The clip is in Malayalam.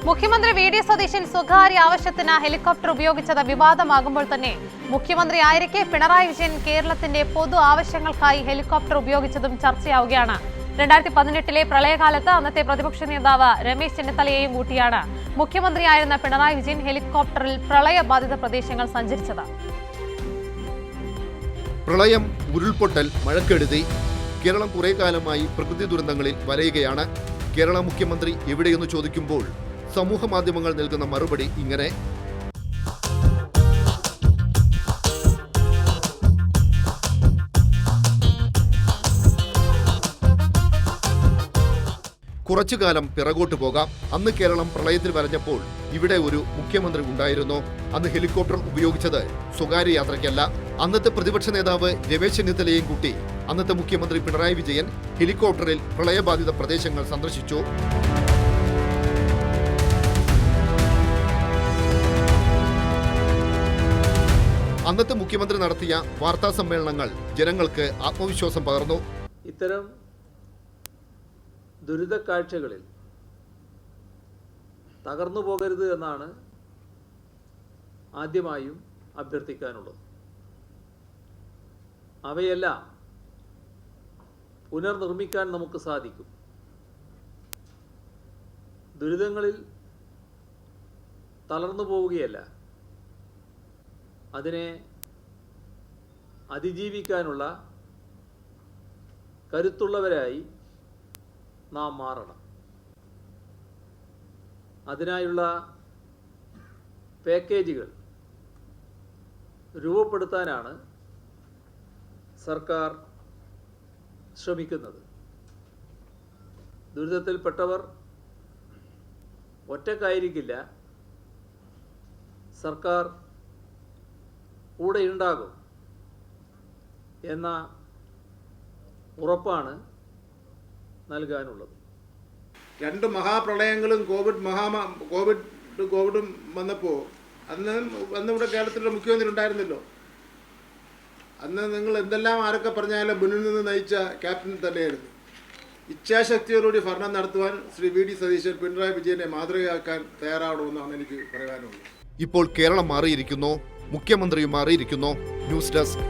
മുഖ്യമന്ത്രി വി.ഡി. സതീശൻ സ്വകാര്യ ആവശ്യത്തിന് ഹെലികോപ്റ്റർ ഉപയോഗിച്ചത് വിവാദമാകുമ്പോൾ തന്നെ മുഖ്യമന്ത്രിയായിരിക്കെ പിണറായി വിജയൻ കേരളത്തിന്റെ പൊതു ആവശ്യങ്ങൾക്കായി ഹെലികോപ്റ്റർ ഉപയോഗിച്ചതും ചർച്ചയാവുകയാണ്. 2018 പ്രളയകാലത്ത് അന്നത്തെ പ്രതിപക്ഷ നേതാവ് രമേശ് ചെന്നിത്തലയെയും കൂട്ടിയാണ് മുഖ്യമന്ത്രിയായിരുന്ന പിണറായി വിജയൻ ഹെലികോപ്റ്ററിൽ പ്രളയബാധിത പ്രദേശങ്ങൾ സഞ്ചരിച്ചത്. പ്രളയം, ഉരുൾപൊട്ടൽ, മഴക്കെടുതി, കേരളം കുറെ കാലമായി പ്രകൃതി ദുരന്തങ്ങളിൽ വലയുകയാണ്. കേരള മുഖ്യമന്ത്രി എവിടെയെന്ന് ചോദിക്കുമ്പോൾ സമൂഹ മാധ്യമങ്ങൾ നൽകുന്ന മറുപടി ഇങ്ങനെ: കുറച്ചുകാലം പിറകോട്ട് പോകാം. അന്ന് കേരളം പ്രളയത്തിൽ വലഞ്ഞപ്പോൾ ഇവിടെ ഒരു മുഖ്യമന്ത്രി ഉണ്ടായിരുന്നു. അന്ന് ഹെലികോപ്റ്റർ ഉപയോഗിച്ചത് സ്വകാര്യ യാത്രയ്ക്കല്ല. അന്നത്തെ പ്രതിപക്ഷ നേതാവ് രമേശ് ചെന്നിത്തലയെയും കൂട്ടി അന്നത്തെ മുഖ്യമന്ത്രി പിണറായി വിജയൻ ഹെലികോപ്റ്ററിൽ പ്രളയബാധിത പ്രദേശങ്ങൾ സന്ദർശിച്ചു. അന്നത്തെ മുഖ്യമന്ത്രി നടത്തിയ വാർത്താ സമ്മേളനങ്ങൾ ജനങ്ങൾക്ക് ആത്മവിശ്വാസം പകർന്നു. ഇത്തരം ദുരിത കാഴ്ചകളിൽ തകർന്നു പോകരുത് എന്നാണ് ആദ്യമായും അഭ്യർത്ഥിക്കാനുള്ളത്. അവയെല്ലാം പുനർനിർമ്മിക്കാൻ നമുക്ക് സാധിക്കും. ദുരിതങ്ങളിൽ തളർന്നു പോവുകയല്ല, അതിനെ അതിജീവിക്കാനുള്ള കരുത്തുള്ളവരായി നാം മാറണം. അതിനായുള്ള പാക്കേജുകൾ രൂപപ്പെടുത്താനാണ് സർക്കാർ ശ്രമിക്കുന്നത്. ദുരിതത്തിൽപ്പെട്ടവർ ഒറ്റക്കായിരിക്കില്ല, സർക്കാർ കൂടെയുണ്ടാകും എന്ന ഉറപ്പാണ് നൽകാനുള്ളത്. രണ്ട് മഹാപ്രളയങ്ങളും കോവിഡും വന്നപ്പോൾ അന്ന് ഇവിടെ കേരളത്തിലെ മുഖ്യമന്ത്രി ഉണ്ടായിരുന്നല്ലോ. അന്ന് നിങ്ങൾ എന്തെല്ലാം ആരൊക്കെ പറഞ്ഞാലും മുന്നിൽ നിന്ന് നയിച്ച ക്യാപ്റ്റൻ തന്നെയായിരുന്നു. ഇച്ഛാശക്തിയോടുകൂടി ഭരണം നടത്തുവാൻ ശ്രീ വി.ഡി. സതീശൻ പിണറായി വിജയനെ മാതൃകയാക്കാൻ തയ്യാറാവണമെന്നാണ് എനിക്ക് പറയാനുള്ളത്. ഇപ്പോൾ കേരളം മാറിയിരിക്കുന്നു, മുഖ്യമന്ത്രിയും മാറിയിരിക്കുന്നു. News desk